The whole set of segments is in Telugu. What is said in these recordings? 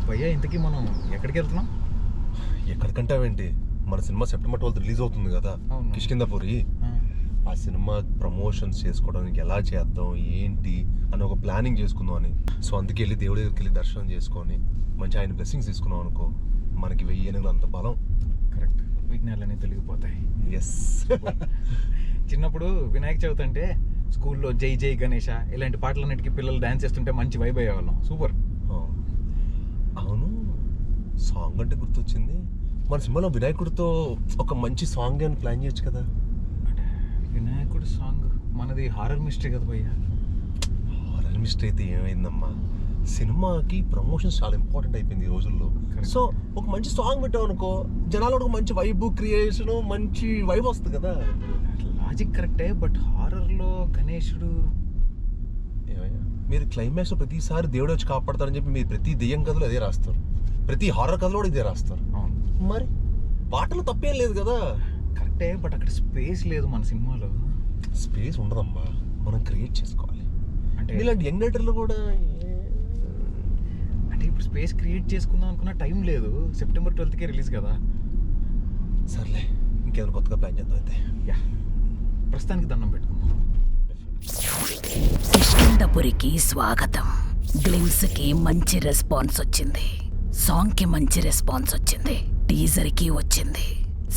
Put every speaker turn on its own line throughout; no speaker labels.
భయ్యా ఇంతకీ మనం ఎక్కడికి వెళ్తున్నాం?
ఎక్కడికంటావేంటి, మన సినిమా సెప్టెంబర్ 12 రిలీజ్ అవుతుంది కదా,
అవును.
కిష్కింధపురి. ఆ సినిమా ప్రమోషన్స్ చేసుకోవడానికి ఎలా చేద్దాం ఏంటి అని ఒక ప్లానింగ్ చేసుకుందాం అని. సో అందుకే వెళ్ళి దేవుడి దగ్గరికి వెళ్ళి దర్శనం చేసుకొని మంచి ఆయన బ్లెస్సింగ్స్ తీసుకున్నాం అనుకో, మనకి 1000 ఏనుగులు అంత బలం.
కరెక్ట్, విఘ్నాలన్నీ తొలగిపోతాయి.
ఎస్.
చిన్నప్పుడు వినాయక చవితి అంటే స్కూల్లో జై జై గణేష ఇలాంటి పాటలన్నిటికీ పిల్లలు డాన్స్ చేస్తుంటే మంచి వైబ్ అయ్యేవాళ్ళం. సూపర్.
అవును, సాంగ్ అంటే గుర్తొచ్చింది, మన సినిమాలో వినాయకుడితో ఒక మంచి సాంగ్ అని ప్లాన్ చేయొచ్చు కదా.
వినాయకుడు సాంగ్ మనది హారర్ మిస్టరీ కదా భయ్యా.
హారర్ మిస్టరీ అయితే ఏమైందమ్మా, సినిమాకి ప్రమోషన్స్ చాలా ఇంపార్టెంట్ అయిపోయింది ఈ రోజుల్లో. సో ఒక మంచి సాంగ్ పెట్టావు అనుకో, జనాలు ఒక మంచి వైబ్ క్రియేషన్, మంచి వైబ్ వస్తుంది కదా.
లాజిక్ కరెక్టే, బట్ హారర్లో గణేశుడు
ఏమయ్యా, మీరు క్లైమాక్స్ లో ప్రతిసారి దేవుడు వచ్చి కాపాడతారని చెప్పి మీరు ప్రతి దెయ్యం కథలో అదే రాస్తారు, ప్రతి హారర్ కథలో కూడా ఇదే రాస్తారు.
అవును,
మరి పాటలు తప్పేం లేదు కదా.
కరెక్టే, బట్ అక్కడ స్పేస్ లేదు మన సినిమాలో.
స్పేస్ ఉండదమ్మా, మనం క్రియేట్ చేసుకోవాలి.
అంటే
ఇలాంటి యంగ్ రైటర్లు కూడా
అంటే ఇప్పుడు స్పేస్ క్రియేట్ చేసుకుందాం అనుకున్న టైం లేదు. సెప్టెంబర్ 12కే రిలీజ్ కదా.
సర్లే, ఇంకేదైనా కొత్తగా ప్లాన్ చేద్దాం అయితే.
యా, ప్రస్తుతానికి దండం పెట్టుకుందాం.
కిష్కింధపురికి స్వాగతం. గ్లిమ్స్ కి మంచి రెస్పాన్స్ వచ్చింది, సాంగ్ కి మంచి రెస్పాన్స్ వచ్చింది, టీజర్ కి వచ్చింది.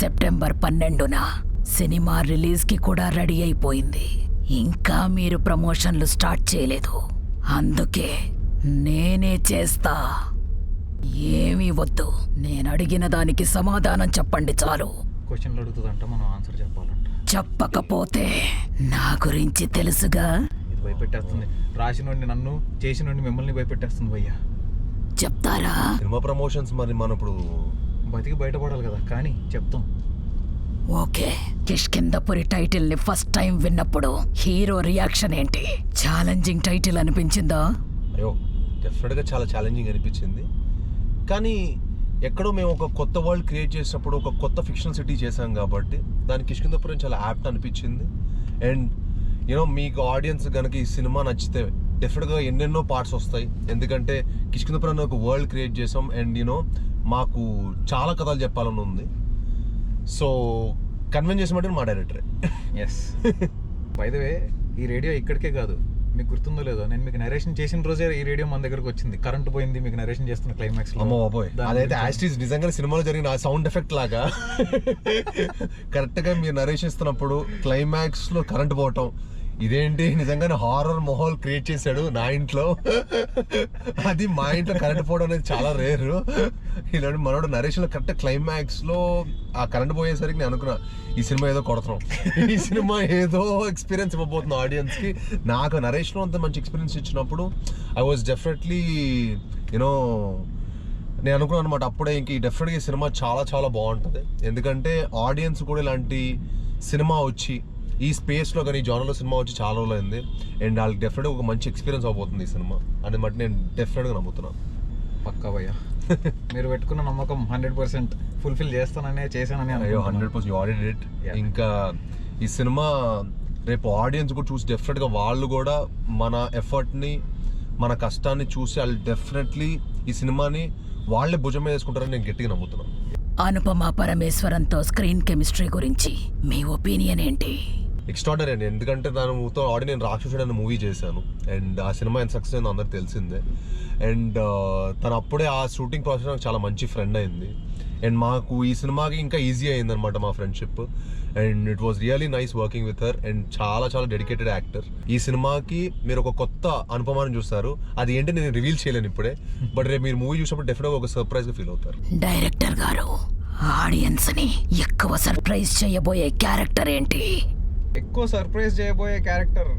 సెప్టెంబర్ 12న సినిమా రిలీజ్ కి కూడా రెడీ అయిపోయింది. ఇంకా మీరు ప్రమోషన్లు స్టార్ట్ చేయలేదు, అందుకే నేనే చేస్తా. ఏమీ వద్దు, నేను అడిగిన దానికి సమాధానం చెప్పండి చాలు.
క్వశ్చన్లు అడుగుతుందంట, మనం ఆన్సర్ చెప్పాలంట.
చెప్పకపోతే నా గురించి తెలుసుగా.
ఇది భయపెట్టేస్తుంది, రాసినోడిని నన్ను, చేసినోడిని మిమ్మల్ని భయపెట్టేస్తుంది భయ్యా.
చెప్తారా?
సినిమా ప్రమోషన్స్ మరి మనం ఇప్పుడు
బతికి బయటపడాలి కదా, కానీ చెప్తాం.
ఓకే, కిష్కింధపురి టైటిల్ ని ఫస్ట్ టైం విన్నప్పుడు హీరో రియాక్షన్ ఏంటి? ఛాలెంజింగ్ టైటిల్ అనిపించిందా?
అయ్యో, డెఫినెట్గా చాలా ఛాలెంజింగ్ అనిపించింది. కానీ ఎక్కడో మేము ఒక కొత్త వరల్డ్ క్రియేట్ చేసినప్పుడు ఒక కొత్త ఫిక్షనల్ సిటీ చేశాం కాబట్టి దానికి కిష్కింధపురం చాలా యాప్ట్ అనిపించింది. అండ్ యూనో మీకు ఆడియన్స్ కనుక ఈ సినిమా నచ్చితే డెఫినెట్గా ఎన్నెన్నో పార్ట్స్ వస్తాయి. ఎందుకంటే కిష్కింధపురం ఒక వరల్డ్ క్రియేట్ చేసాం అండ్ యూనో మాకు చాలా కథలు చెప్పాలని ఉంది. సో కన్విన్స్ చేసినట్టు మా డైరెక్టరే.
ఎస్. బై ద వే, ఈ రేడియో ఇక్కడికే కాదు, మీకు గుర్తుందో లేదో, నేను మీకు నరేషన్ చేసిన రోజే ఈ రేడియో మన దగ్గరకు వచ్చింది. కరెంట్ పోయింది మీకు నరేషన్ చేస్తున్న క్లైమాక్స్ లో.
అమ్మ బాబోయ్, అదైతే యాస్టీస్ నిజంగా సినిమాలో జరిగిన సౌండ్ ఎఫెక్ట్ లాగా కరెక్ట్ గా మీరు నరేషన్ ఇస్తున్నప్పుడు క్లైమాక్స్ లో కరెంట్ పోవటం, ఇదేంటి నిజంగానే హారర్ మాహోల్ క్రియేట్ చేశాడు నా ఇంట్లో. అది మా ఇంట్లో కరెంట్ పోవడం అనేది చాలా రేర్. ఇలాంటి మనోడు నరేషన్ లో కరెక్ట్ క్లైమాక్స్ లో ఆ కరెంట్ పోయేసరికి నేను అనుకున్నా ఈ సినిమా ఏదో కొడతాం, ఈ సినిమా ఏదో ఎక్స్పీరియన్స్ ఇవ్వబోతుంది ఆడియన్స్ కి. నాకు నరేషన్ లో అంత మంచి ఎక్స్పీరియన్స్ ఇచ్చినప్పుడు ఐ వాజ్ డెఫినెట్లీ యూనో నేను అనుకున్నాను అనమాట అప్పుడే, ఇంక డెఫినెట్గా ఈ సినిమా చాలా చాలా బాగుంటుంది. ఎందుకంటే ఆడియన్స్ కూడా ఇలాంటి సినిమా వచ్చి ఈ స్పేస్లో కానీ ఈ జానర్లో సినిమా వచ్చి చాలా రోజులు అయింది. అండ్ వాళ్ళకి డెఫినెట్గా ఒక మంచి ఎక్స్పీరియన్స్ అవబోతుంది ఈ సినిమా అని బట్టి నేను డెఫినెట్గా నమ్ముతున్నాను.
పక్కా భయ్యా, మీరు పెట్టుకున్న నమ్మకం 100% ఫుల్ఫిల్ చేస్తాననే చేశానని.
అయ్యో 100% యు ఆల్రెడీ డిడ్. ఇంకా ఈ సినిమా రేపు ఆడియన్స్ కూడా చూసి డెఫినెట్గా వాళ్ళు కూడా మన ఎఫర్ట్ని మన కష్టాన్ని చూసి వాళ్ళు డెఫినెట్లీ ఈ సినిమాని వాళ్ళే భుజం మీద వేసుకుంటారని నేను గట్టిగా నమ్ముతున్నాను.
అనుపమ పరమేశ్వరంతో స్క్రీన్ కెమిస్ట్రీ గురించి మీ ఒపీనియన్ ఏంటి?
ఎక్స్ట్రాడనరీ అండి. ఎందుకంటే దానితో ఆల్రెడీ నేను రాక్షసుడు అనే మూవీ చేశాను అండ్ ఆ సినిమా ఎంత సక్సెస్ అయిందో అందరికి తెలిసిందే. అండ్ తను అప్పుడే ఆ షూటింగ్ ప్రాసెస్ నాకు చాలా మంచి ఫ్రెండ్ అయింది అండ్ మాకు ఈ సినిమాకి ఇంకా ఈజీ అయింది అనమాట మా friendship. And it was really nice working with her and చాలా చాలా డెడికేటెడ్ యాక్టర్. ఈ సినిమాకి మీరు ఒక కొత్త అనుపమాన్ని చూస్తారు, అది ఏంటి నేను రివీల్ చేయలేను ఇప్పుడే, బట్ రేపు మీరు మూవీ చూసినప్పుడు డెఫినెట్గా ఒక సర్ప్రైజ్ గా ఫీల్ అవుతారు.
డైరెక్టర్ గారు, ఆడియన్స్ ని ఎక్కువ సర్ప్రైజ్ చేయబోయే క్యారెక్టర్ ఏంటి?
ఎక్కువ సర్ప్రైజ్ చేయబోయే క్యారెక్టర్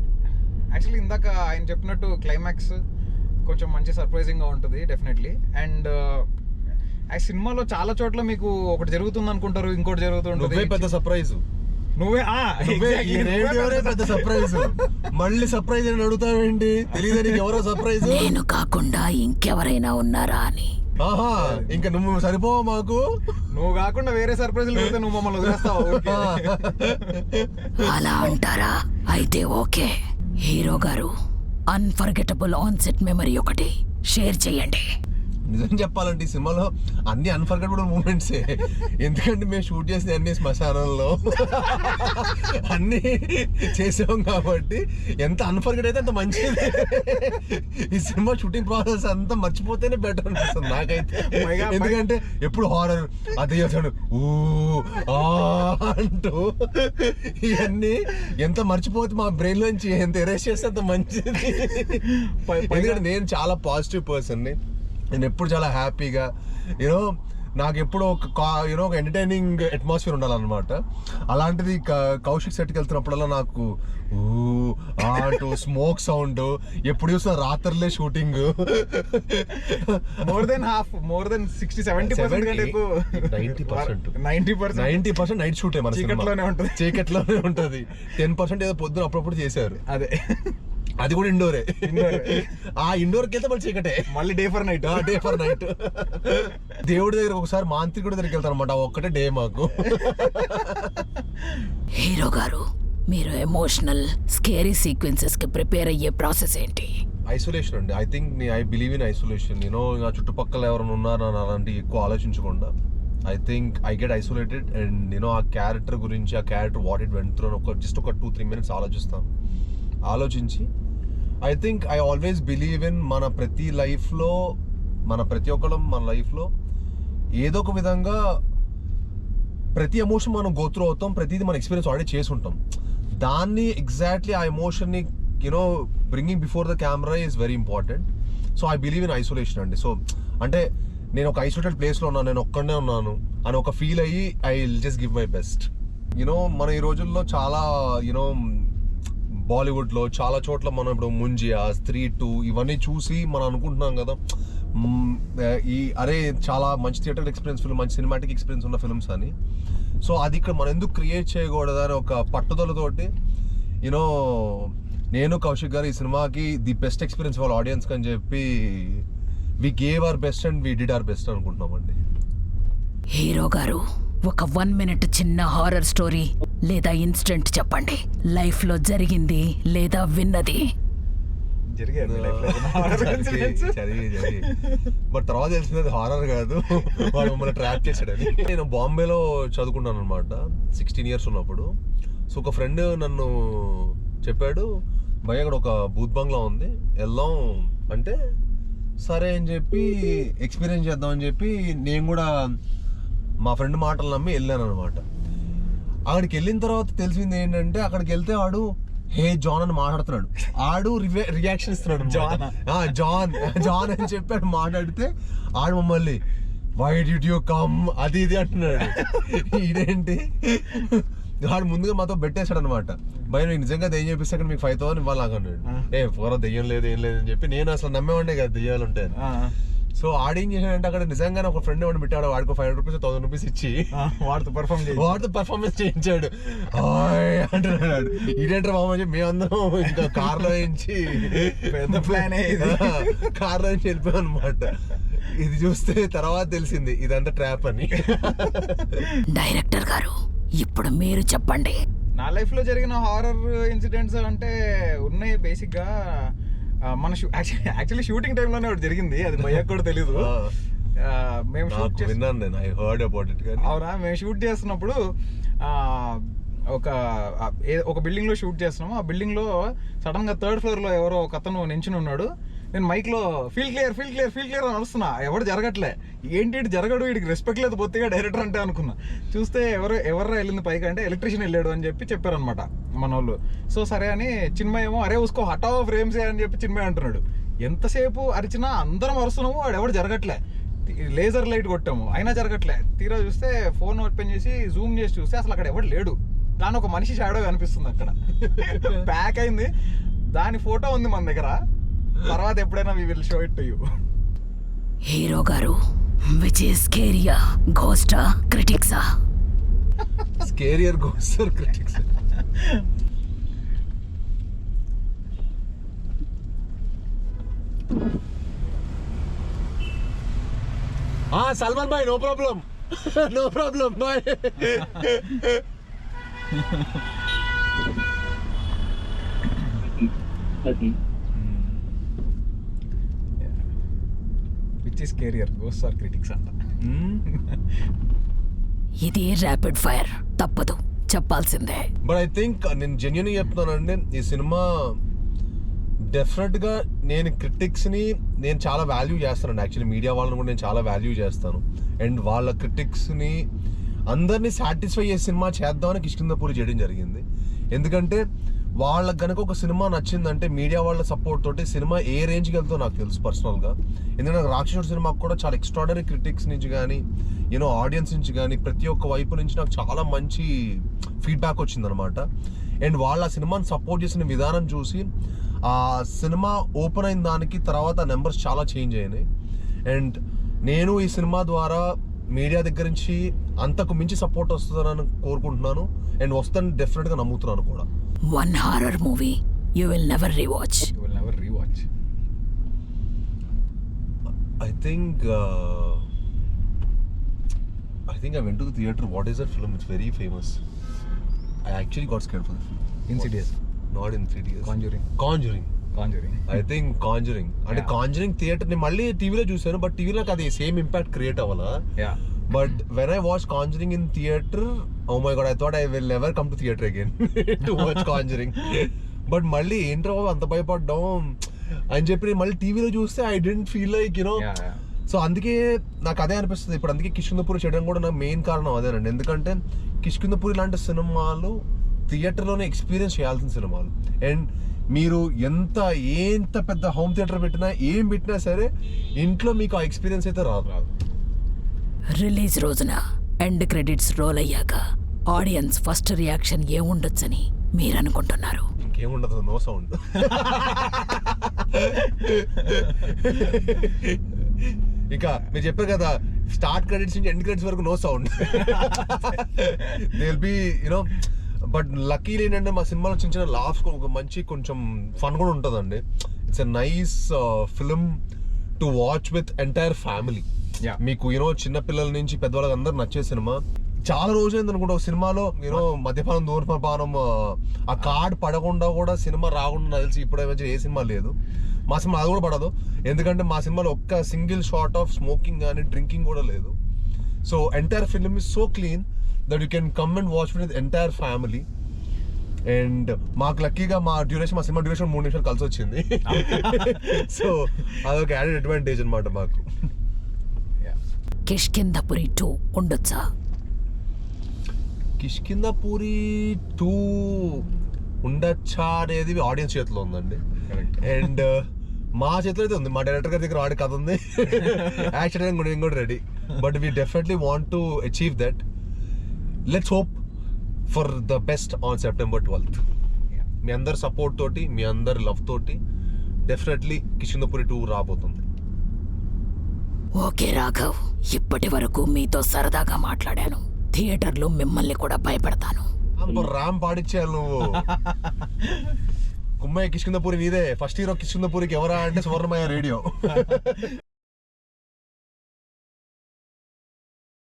యాక్చువల్లీ ఇందాక ఆయన చెప్పినట్టు క్లైమాక్స్ కొంచెం మంచి సర్ప్రైజింగ్గా ఉంటుంది డెఫినెట్లీ. అండ్ ఆ సినిమాలో చాలా చోట్ల మీకు ఒకటి జరుగుతుంది అనుకుంటారు, ఇంకోటి జరుగుతుంటుంది.
పెద్ద సర్ప్రైజ్
నువ్వే
పెద్ద సర్ప్రైజ్. మళ్ళీ సర్ప్రైజ్ అని అడుగుతావేంటి? తెలియదు ఎవరో సర్ప్రైజ్.
నేను కాకుండా ఇంకెవరైనా ఉన్నారా అని.
ఆహా, ఇంకా నువ్వు సరిపోవా మాకు?
నువ్వు కాకుండా వేరే సర్ప్రైజ్లు పెడితే నువ్వు మమ్మల్ని వదిలేస్తావు.
అలా అంటారా? అయితే ఓకే. హీరో గారు, అన్ఫర్గెటబుల్ ఆన్ సెట్ మెమరీ ఒకటి షేర్ చేయండి.
నిజం చెప్పాలంటే ఈ సినిమాలో అన్ని అన్ఫర్గెటబుల్ మూమెంట్సే. ఎందుకంటే మేము షూట్ చేసిన అన్ని శ్మశానంలో అన్ని చేసాం కాబట్టి ఎంత అన్ఫర్గెట్ అయితే అంత మంచిది. ఈ సినిమా షూటింగ్ ప్రాసెస్ అంతా మర్చిపోతేనే బెటర్ అనిపిస్తుంది నాకైతే. ఎందుకంటే ఎప్పుడు హారర్ అది అతడు అంటూ ఇవన్నీ ఎంత మర్చిపోతే మా బ్రెయిన్ నుంచి ఎంత ఎరేస్ చేస్తే అంత మంచిది. ఎందుకంటే నేను చాలా పాజిటివ్ పర్సన్ని. నేను ఎప్పుడు చాలా హ్యాపీగా యూనో నాకు ఎప్పుడు ఒక ఎంటర్టైనింగ్ అట్మాస్ఫియర్ ఉండాలన్నమాట. అలాంటిది కౌశిక్ సెట్కి వెళ్తున్నప్పుడల్లా నాకు అంటూ స్మోక్ సౌండ్, ఎప్పుడు చూసిన రాత్రులే షూటింగ్.
మోర్ దెన్ 60-70%
90% నైట్ షూటే మన
చీకట్లోనే ఉంటుంది.
చీకట్లోనే ఉంటుంది. 10% ఏదో పొద్దున అప్పుడప్పుడు చేశారు.
అదే,
అది కూడా ఇండోరే. ఆ ఇండోర్కి వెళ్తే మళ్ళీ చీకటే,
మళ్ళీ డే ఫర్ నైట్.
దేవుడి దగ్గర ఒకసారి మాంత్రికుడి దగ్గరికి వెళ్తారు అనమాట. ఒక్కటే డే మాకు.
హీరో గారు, మీరు ఎమోషనల్ స్కేరీ సీక్వెన్సెస్ కి ప్రిపేర్ అయ్యే ప్రాసెస్ ఏంటి?
ఐసోలేషన్ అండి. I believe in isolation. నా చుట్టుపక్కల ఎవరైనా ఉన్నారా అలాంటి ఎక్కువ ఆలోచించకుండా I think I get isolated and ఆ క్యారెక్టర్ గురించి, ఆ character what it went through just ఒక 2-3 minutes ఆలోచించి I think I always believe in మన ప్రతి ఒక్కళ్ళం మన లైఫ్లో ఏదో ఒక విధంగా ప్రతి ఎమోషన్ మనం గోత్రూ అవుతాం. ప్రతిదీ మన ఎక్స్పీరియన్స్ ఆల్రెడీ చేసి ఉంటాం. దాన్ని ఎగ్జాక్ట్లీ ఆ ఎమోషన్ని bringing before the camera is very important. So I believe in isolation అండి. సో అంటే నేను ఒక ఐసోలేటెడ్ ప్లేస్లో ఉన్నాను, నేను ఒక్కడనే ఉన్నాను అని ఒక ఫీల్ అయ్యి I will just give my best. మన ఈ రోజుల్లో చాలా బాలీవుడ్లో చాలా చోట్ల మనం ఇప్పుడు ముంజియా, స్త్రీ 2 ఇవన్నీ చూసి మనం అనుకుంటున్నాం కదా అరే చాలా మంచి థియేటర్ ఎక్స్పీరియన్స్ ఫిల్మ్, మంచి సినిమాటిక్ ఎక్స్పీరియన్స్ ఉన్న ఫిల్మ్స్ అని. సో అది ఇక్కడ మనం ఎందుకు క్రియేట్ చేయకూడదు అని ఒక పట్టుదలతోటి నేను కౌశిక్ గారు ఈ సినిమాకి ది బెస్ట్ ఎక్స్పీరియన్స్ వాళ్ళ ఆడియన్స్కి అని చెప్పి we gave our best and we did our best అనుకుంటున్నామండి.
హీరో గారు, ఒక 1 minute చిన్న హారర్ స్టోరీ లేదా ఇన్సిడెంట్ చెప్పండి. లైఫ్ లో జరిగింది లేదా విన్నది.
బట్ తర్వాత తెలిసినది హారర్ కాదు, వాడు మమ్మల్ని ట్రాప్ చేశాడని. నేను బాంబేలో చదువుకున్నాను అనమాట 16 years ఉన్నప్పుడు. సో ఒక ఫ్రెండ్ నన్ను చెప్పాడు, భయ్ అక్కడ ఒక బూత్ బంగ్లా ఉంది వెళ్దాం అంటే, సరే అని చెప్పి ఎక్స్పీరియన్స్ చేద్దామని చెప్పి నేను కూడా మా ఫ్రెండ్ మాటలు నమ్మి వెళ్ళాను అనమాట. అక్కడికి వెళ్ళిన తర్వాత తెలిసింది ఏంటంటే, అక్కడికి వెళ్తే ఆడు హే జాన్ అని మాట్లాడుతున్నాడు. ఆడు రియాక్షన్ ఇస్తున్నాడు, జాన్ అని చెప్పి మాట్లాడితే ఆడు మమ్మల్ని వై డిడ్ యూ కమ్ అది ఇది అంటున్నాడు. ఇదేంటి వాడు ముందుగా మాతో పెట్టేశాడు అనమాట. భయ నీకు నిజంగా దెయ్యం చెప్పిస్తే అక్కడ మీకు 5,000 ఇవ్వాలి అన్నాడు. పూర్వ దెయ్యం లేదు ఏం లేదు అని చెప్పి నేను అసలు నమ్మేవాడే కదా దెయ్యాలు ఉంటాయని. సో ఆడేం చేశాడంటే అక్కడ నిజంగానే ఒక ఫ్రెండ్ వాడిని పెట్టాడు, వాడికి 500 రూపీస్ 1000 రూపీస్ ఇచ్చి వాడితో పర్ఫార్మెన్స్ చేయించాడు. అంటున్నాడు ఇదేంటారు బాబు అని మేమందరం ఇంకా కార్లో నుంచి
పెద్ద ప్లాన్
కార్లో నుంచి వెళ్ళిపోయాం అనమాట. ఇది చూస్తే తర్వాత తెలిసింది ఇదంతా ట్రాప్ అని.
డైరెక్టర్ గారు, ఇప్పుడు మీరు చెప్పండి.
నా లైఫ్ లో జరిగిన హారర్ ఇన్సిడెంట్స్ అంటే ఉన్నాయి. బేసిక్ గా మన యాక్చువల్లీ షూటింగ్ టైంలోనే ఒకటి జరిగింది, అది భయ్యకు కూడా తెలీదు. మేము అవునా, మేము షూట్ చేస్తున్నప్పుడు ఒక బిల్డింగ్ లో షూట్ చేస్తున్నాము. ఆ బిల్డింగ్ లో సడన్ గా 3rd floor లో ఎవరో ఒక అతను నించుని ఉన్నాడు. నేను మైక్ లో ఫీల్ క్లియర్ అని అరుస్తున్నా, ఎవరు జరగట్లే. ఏంటి జరగడు, వీడికి రెస్పెక్ట్ లేదు బొత్తిగా డైరెక్టర్ అంటే అనుకున్నా. చూస్తే ఎవర్రా వెళ్ళింది పైకి అంటే ఎలక్ట్రీషియన్ వెళ్ళాడు అని చెప్పి చెప్పారనమాట మన వాళ్ళు. సో సరే అని చిన్మయ్ ఏమో అరే ఉసుకో హటావో ఫ్రేమ్స్ అని చెప్పి చిన్మయ్ అంటున్నాడు. ఎంతసేపు అరిచినా అందరం అరుస్తున్నాము, వాడు ఎవరు జరగట్లే. లేజర్ లైట్ కొట్టాము అయినా జరగట్లే. తీరా చూస్తే ఫోన్ ఓపెన్ చేసి జూమ్ చేసి చూస్తే అసలు అక్కడ ఎవరు లేడు, కానీ ఒక మనిషి షాడో కనిపిస్తుంది అక్కడ. ప్యాక్ అయింది, దాని ఫోటో ఉంది మన దగ్గర. తర్వాత ఎప్పుడైనా we will show it to you.
Hero గారు, విచ్ ఇస్ స్కేరియా, గోస్టా, క్రిటిక్సా?
Scarier, ghost or critics? Salman bhai no problem, no problem బాయ్.
విచ్ ఈస్ కెరియర్ గోస్ ఆర్ క్రిటిక్స్ అంట.
ఇది ర్యాపిడ్ ఫైర్, తప్పదు చెప్పాల్సిందే.
బట్ ఐ థింక్ నేను జెన్యున్గా చెప్తున్నానండి, ఈ సినిమా డెఫినెట్గా నేను క్రిటిక్స్ని నేను చాలా వాల్యూ చేస్తానండి. యాక్చువల్లీ మీడియా వాళ్ళని కూడా నేను చాలా వాల్యూ చేస్తాను. అండ్ వాళ్ళ క్రిటిక్స్ని అందరినీ సాటిస్ఫై చేసే సినిమా చేద్దామని కిష్కింధపురి చేయడం జరిగింది. ఎందుకంటే వాళ్ళకి కనుక ఒక సినిమా నచ్చిందంటే మీడియా వాళ్ళ సపోర్ట్ తోటి సినిమా ఏ రేంజ్కి వెళ్తుందో నాకు తెలుసు పర్సనల్గా. ఎందుకంటే నాకు రాక్షసుడు సినిమాకు కూడా చాలా ఎక్స్ట్రాడనరీ క్రిటిక్స్ నుంచి కానీ ఆడియన్స్ నుంచి కానీ ప్రతి ఒక్క వైపు నుంచి నాకు చాలా మంచి ఫీడ్బ్యాక్ వచ్చిందనమాట. అండ్ వాళ్ళు ఆ సినిమాని సపోర్ట్ చేసిన విధానం చూసి ఆ సినిమా ఓపెన్ అయిన దానికి తర్వాత నెంబర్స్ చాలా చేంజ్ అయినాయి. అండ్ నేను ఈ సినిమా ద్వారా మీడియా దగ్గర నుంచి అంతకు మించి సపోర్ట్ వస్తుందని కోరుకుంటున్నాను. అండ్ వస్తుందని డెఫినెట్గా నమ్ముతున్నాను కూడా.
One horror movie you will never rewatch.
You will never rewatch.
I think I went to the theater. What is that film? It's very famous. I actually got scared for the film.
Insidious.
Not Insidious.
Conjuring.
I think Conjuring. అంటే
Yeah.
Conjuring థియేటర్ ని మళ్ళీ టీవీలో చూసాను, బట్ టీవీలో నాకు అది సేమ్ ఇంపాక్ట్ క్రియేట్ అవ్వాలా.
Yeah.
But when I watch Conjuring in theatre, oh my God, I thought I will never come to theatre again to watch Conjuring. But మళ్ళీ ఏంట్రా అంత భయపడ్డాం అని చెప్పి మళ్ళీ టీవీలో చూస్తే I didn't feel like
Yeah.
So అందుకే నాకు అదే అనిపిస్తుంది ఇప్పుడు. అందుకే కిష్కింధపురి చేయడం కూడా నా మెయిన్ కారణం అదేనండి. ఎందుకంటే కిష్కింధపురి లాంటి సినిమాలు థియేటర్లోనే ఎక్స్పీరియన్స్ చేయాల్సిన సినిమాలు. అండ్ మీరు ఎంత పెద్ద హోమ్ థియేటర్ పెట్టినా ఏం పెట్టినా సరే ఇంట్లో మీకు ఆ ఎక్స్పీరియన్స్ అయితే రాదు.
రిలీజ్ రోజున ఎండ్ క్రెడిట్స్ రోల్ అయ్యాక ఆడియన్స్ ఫస్ట్ రియాక్షన్ ఏముండొచ్చని మీరు అనుకుంటున్నారు?
ఇంకేముండదు, నో సౌండ్. ఇంకా మీరు చెప్పారు కదా, స్టార్ట్ క్రెడిట్స్ నుంచి ఎండ్ క్రెడిట్స్ వరకు no sound. They will be but lucky ఏంటంటే మా సినిమాలో చిన్న చిన్న లాఫ్స్, ఒక మంచి కొంచెం ఫన్ కూడా ఉంటుందండి. It's a nice film to watch with entire family.
Yeah.
మీకు చిన్న పిల్లల నుంచి పెద్దవాళ్ళకి అందరు నచ్చే సినిమా. చాలా రోజులైంది అనుకుంటా ఒక సినిమాలో మద్యపానం ధూమపానం ఆ కార్డ్ పడకుండా కూడా సినిమా రాకుండా తెలిసి ఇప్పుడు ఏ సినిమా లేదు. మా సినిమా అది కూడా పడదు, ఎందుకంటే మా సినిమాలో ఒక్క సింగిల్ షాట్ ఆఫ్ స్మోకింగ్ కానీ డ్రింకింగ్ కూడా లేదు. So entire film is so clean that you can come and watch with entire family. And మాకు లక్కీగా మా సినిమా డ్యూరేషన్ 3 నిమిషాలు కలిసి వచ్చింది. సో అదొక యాడెడ్ అడ్వాంటేజ్ అనమాట మాకు.
కిష్కింధపురి 2 ఉండొచ్చా?
కిష్కింధపురి 2 ఉండొచ్చా అనేది ఆడియన్స్ చేతిలో ఉందండి.
Correct.
అండ్ మా చేతిలో అయితే ఉంది. మా డైరెక్టర్ గారి దగ్గర ఆడి కథ ఉంది, యాక్షన్ కూడా ready. But we definitely want to achieve that. Let's hope for the best on September 12th.
Yeah.
మీ అందరి సపోర్ట్ తోటి, మీ అందరి లవ్ తోటి డెఫినెట్లీ కిష్కింధపురి 2 రాబోతుంది.
ఓకే రాఘవ్, ఇప్పటి వరకు మీతో సరదాగా మాట్లాడాను. థియేటర్లో మిమ్మల్ని కూడా భయపెడతాను.
రామ్ పాడిచ్చాను నువ్వు. కుమ్మయ్య కిష్కింధపురి నీదే. ఫస్ట్ హీరో కిష్కింధపురికి ఎవరా అంటే సువర్ణమయ్య రేడియో.